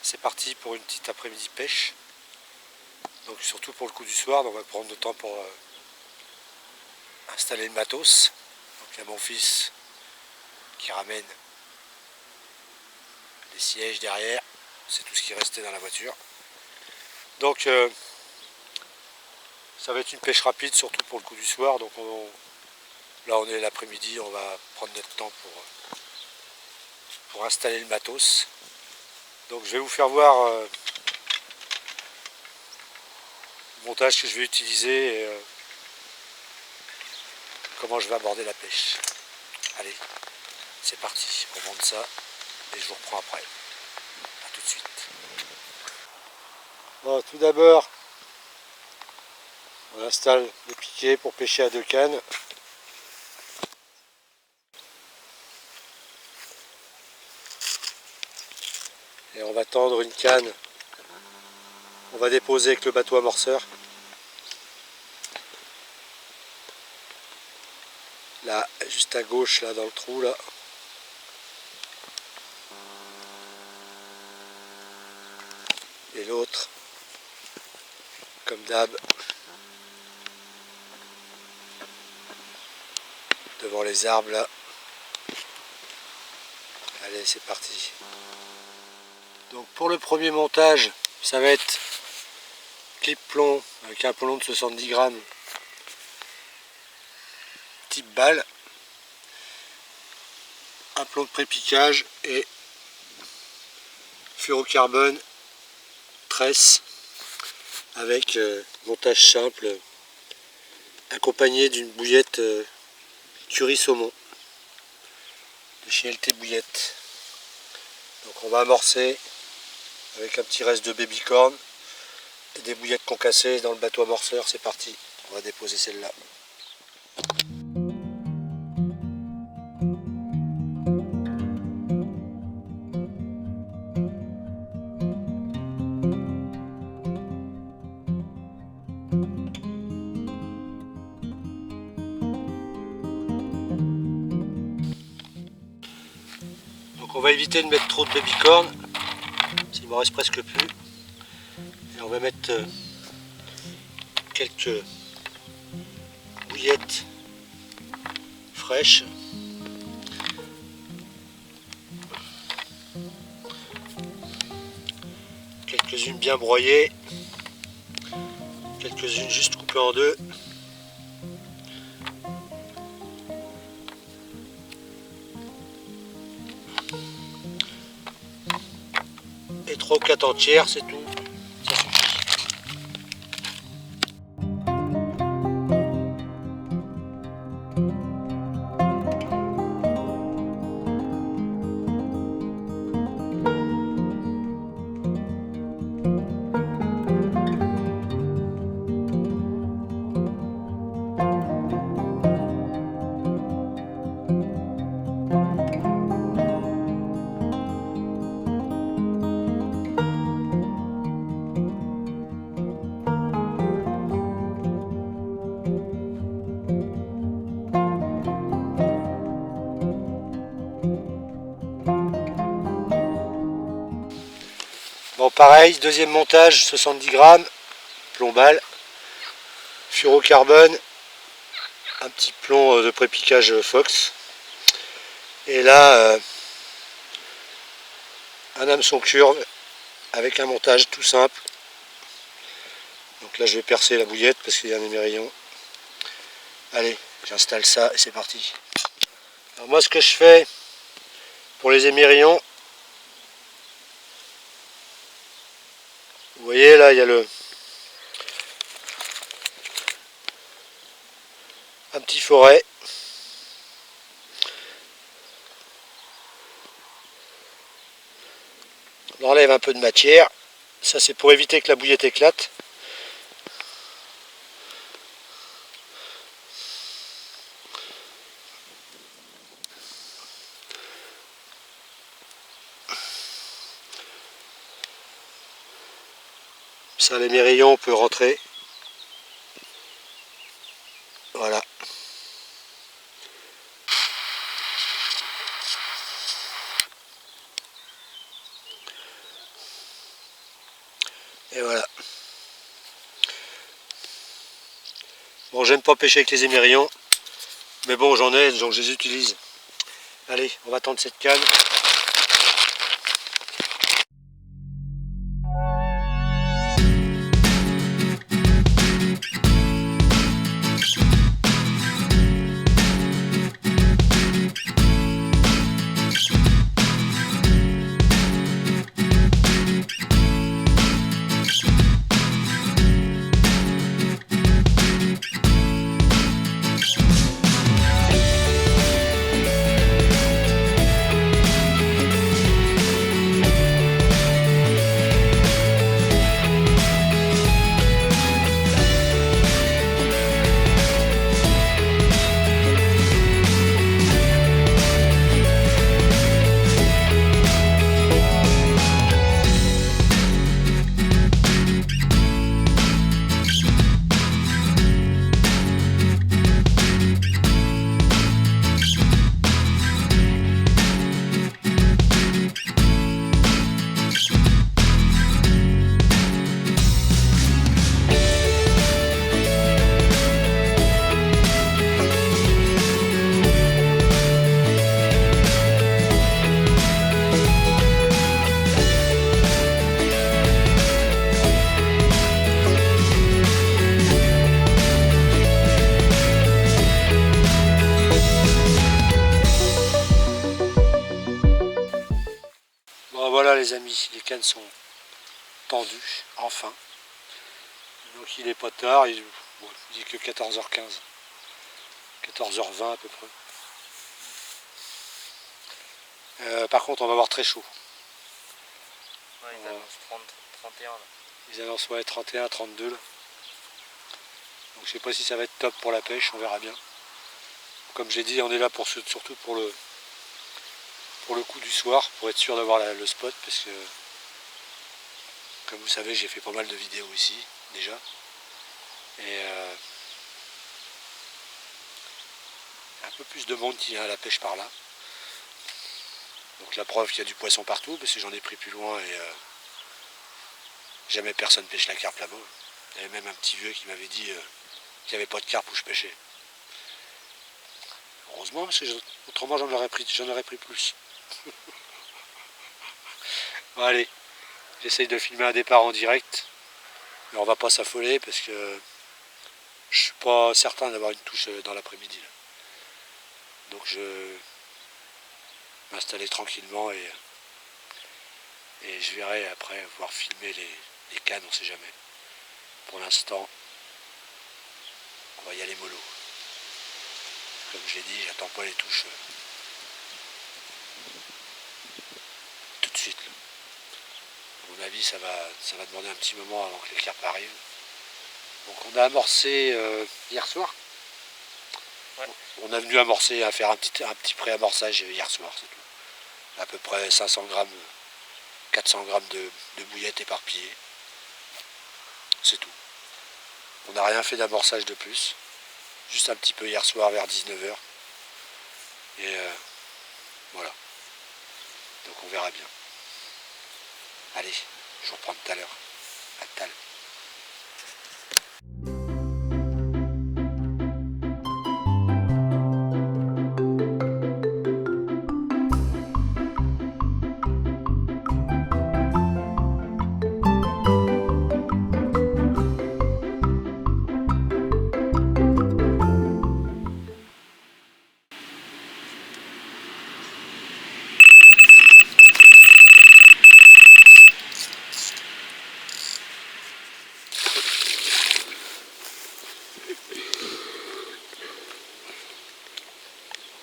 c'est parti pour une petite après-midi pêche. Donc surtout pour le coup du soir, on va prendre le temps pour installer le matos. Donc il y a mon fils qui ramène les sièges derrière, c'est tout ce qui restait dans la voiture. Donc ça va être une pêche rapide, surtout pour le coup du soir. Donc là on est l'après-midi, on va prendre notre temps pour installer le matos. Donc je vais vous faire voir le montage que je vais utiliser et comment je vais aborder la pêche. Allez, c'est parti, on monte ça et je vous reprends après. A tout de suite. Bon, tout d'abord, on installe le piquet pour pêcher à 2 cannes. Et on va tendre une canne. On va déposer avec le bateau amorceur. Là, juste à gauche, là, dans le trou, là. Et l'autre, comme d'hab, devant les arbres, là. Allez, c'est parti. Donc pour le premier montage, ça va être clip plomb avec un plomb de 70 grammes, type balle, un plomb de pré-piquage et fluorocarbone tresse avec montage simple accompagné d'une bouillette curry saumon de chez LT Bouillette. Donc on va amorcer avec un petit reste de baby corn et des bouillettes concassées dans le bateau amorceur. C'est parti, on va déposer celle-là. Donc on va éviter de mettre trop de baby corn, s'il m'en reste presque plus. Et on va mettre quelques bouillettes fraîches. Quelques-unes bien broyées, quelques-unes juste coupées en deux. Et 3 ou 4 entières, c'est tout. Ça suffit. Bon, pareil, deuxième montage, 70 grammes, plomb balle, fluorocarbone, un petit plomb de pré-piquage Fox. Et là, un hameçon curve avec un montage tout simple. Donc là, je vais percer la bouillette parce qu'il y a un émerillon. Allez, j'installe ça et c'est parti. Alors moi, ce que je fais pour les émerillons, vous voyez là, il y a un petit forêt. On enlève un peu de matière. Ça, c'est pour éviter que la bouillette éclate. Ça, l'émerillon peut rentrer. Voilà. Et voilà. Bon, j'aime pas pêcher avec les émerillons, mais bon, j'en ai, donc je les utilise. Allez, on va tendre cette canne. Bon voilà les amis, les cannes sont tendues, enfin. Donc il est pas tard, il dit que 14h15, 14h20 à peu près. Par contre on va avoir très chaud. Ouais, ils annoncent 30, 31 là. Ils annoncent ouais, 31, 32 là. Donc je sais pas si ça va être top pour la pêche, on verra bien. Comme j'ai dit, on est là pour surtout pour le coup du soir, pour être sûr d'avoir le spot, parce que comme vous savez j'ai fait pas mal de vidéos ici déjà. Et un peu plus de monde qui vient à la pêche par là. Donc la preuve qu'il y a du poisson partout, parce que j'en ai pris plus loin et jamais personne pêche la carpe là-bas. Il y avait même un petit vieux qui m'avait dit qu'il n'y avait pas de carpe où je pêchais. Heureusement, parce que autrement j'en aurais pris plus. Bon, allez, j'essaye de filmer un départ en direct, mais on va pas s'affoler parce que je suis pas certain d'avoir une touche dans l'après-midi. Donc je vais m'installer tranquillement et je verrai après voir filmer les cannes, on sait jamais. Pour l'instant, on va y aller mollo. Comme je l'ai dit, j'attends pas les touches tout de suite. Là. À mon avis, ça va demander un petit moment avant que les carpes arrivent. Donc on a amorcé hier soir. Ouais. On a venu amorcer, à faire un petit pré-amorçage hier soir, c'est tout. À peu près 500 grammes, 400 grammes de bouillettes éparpillées. C'est tout. On n'a rien fait d'amorçage de plus. Juste un petit peu hier soir vers 19h. Et voilà. Donc on verra bien. Allez, je vous reprends tout à l'heure. À tout à l'heure.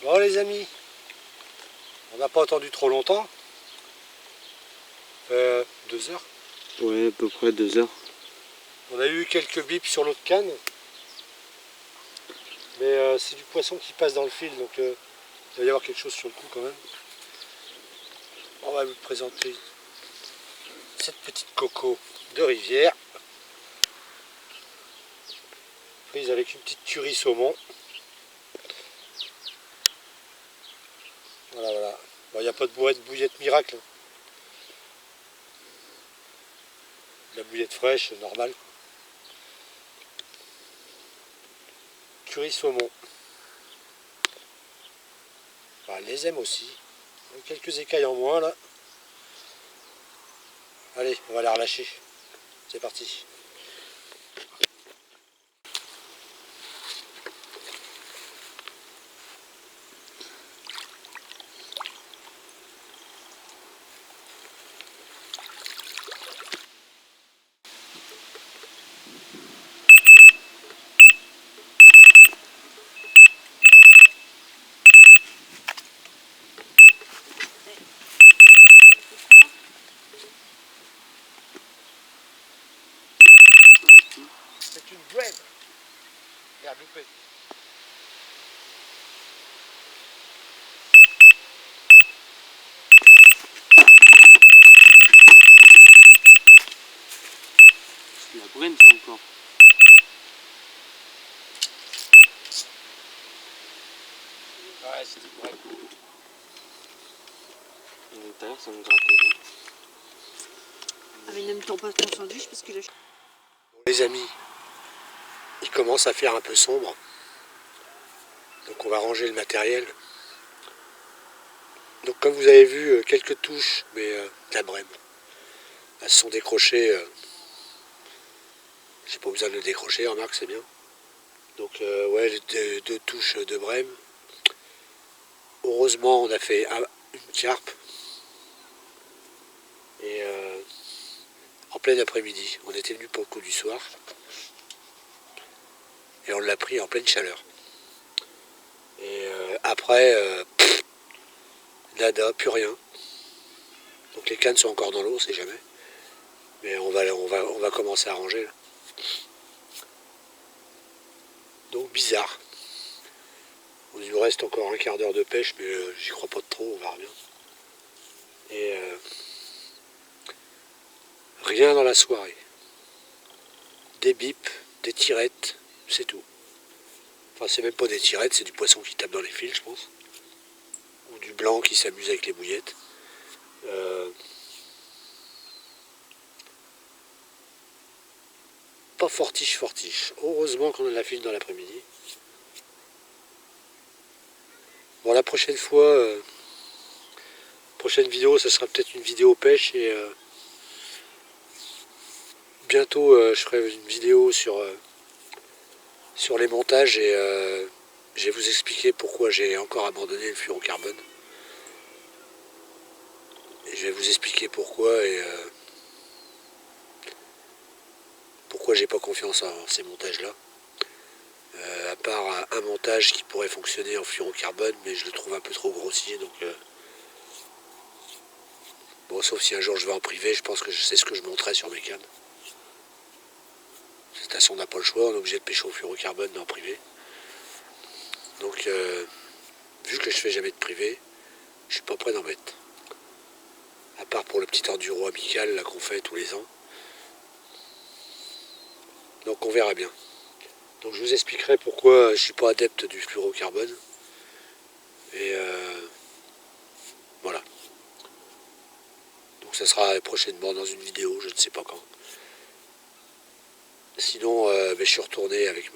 Bon les amis, on n'a pas attendu trop longtemps. 2 heures. Ouais, à peu près 2 heures. On a eu quelques bips sur l'autre canne. Mais c'est du poisson qui passe dans le fil, donc il va y avoir quelque chose sur le coup quand même. On va vous présenter cette petite coco de rivière. Prise avec une petite tuerie saumon. Voilà, voilà. Bon, il n'y a pas de bouillette miracle. la bouillette fraîche, normale. Curry saumon. Bah, elle les aime aussi. Quelques écailles en moins là. Allez, on va la relâcher. C'est parti. C'est une brème. Regarde, loupé. C'est la brème ça encore. Ouais, c'est une brème. Et tout à l'heure ça me grattait là. Ah mais n'aime-t-on pas ton sandwich parce que le... Les amis, il commence à faire un peu sombre. Donc on va ranger le matériel. Donc comme vous avez vu, quelques touches, mais la brème. Elles se sont décrochées. J'ai pas besoin de le décrocher, remarque, c'est bien. Donc ouais, deux touches de brème. Heureusement, on a fait une carpe. Et en plein après-midi, on était venu pour le coup du soir. Et on l'a pris en pleine chaleur. Et après, nada, plus rien. Donc les cannes sont encore dans l'eau, on sait jamais. Mais on va commencer à ranger là. Donc bizarre. Il nous reste encore un quart d'heure de pêche, mais j'y crois pas trop, on verra bien. Et rien dans la soirée. Des bips, des tirettes, c'est tout. Enfin, c'est même pas des tirettes, c'est du poisson qui tape dans les fils, je pense. Ou du blanc qui s'amuse avec les bouillettes. Pas fortiche. Heureusement qu'on a de la fiche dans l'après-midi. Bon, la prochaine fois, prochaine vidéo, ça sera peut-être une vidéo pêche et bientôt je ferai une vidéo sur les montages et je vais vous expliquer pourquoi j'ai encore abandonné le fluorocarbone. Et je vais vous expliquer pourquoi et pourquoi j'ai pas confiance en ces montages-là. À part un montage qui pourrait fonctionner en fluorocarbone, mais je le trouve un peu trop grossier, donc bon, sauf si un jour je vais en privé, je pense que c'est ce que je monterai sur mes cannes. De toute façon, on n'a pas le choix, on est obligé de pêcher au fluorocarbone en privé. Donc, vu que je fais jamais de privé, je suis pas prêt d'en mettre. À part pour le petit enduro amical là qu'on fait tous les ans. Donc on verra bien. Donc je vous expliquerai pourquoi je suis pas adepte du fluorocarbone. Et voilà. Donc ça sera prochainement dans une vidéo, je ne sais pas quand. Sinon, je suis retourné avec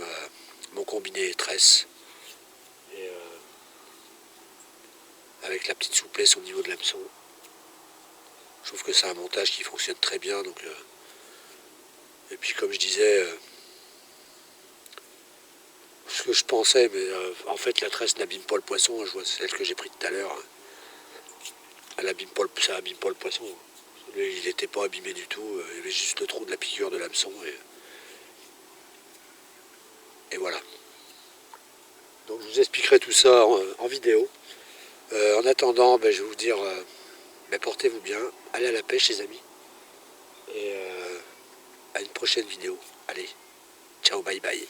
mon combiné tresse. Et avec la petite souplesse au niveau de l'hameçon. Je trouve que c'est un montage qui fonctionne très bien. Donc, et puis comme je disais, ce que je pensais, mais en fait la tresse n'abîme pas le poisson. Je vois celle que j'ai prise tout à l'heure. Ça abîme pas le poisson. Lui, il n'était pas abîmé du tout. Il y avait juste le trou de la piqûre de l'hameçon. Et voilà. Donc je vous expliquerai tout ça en vidéo. En attendant, je vais vous dire, portez-vous bien. Allez à la pêche les amis. Et à une prochaine vidéo. Allez, ciao, bye bye.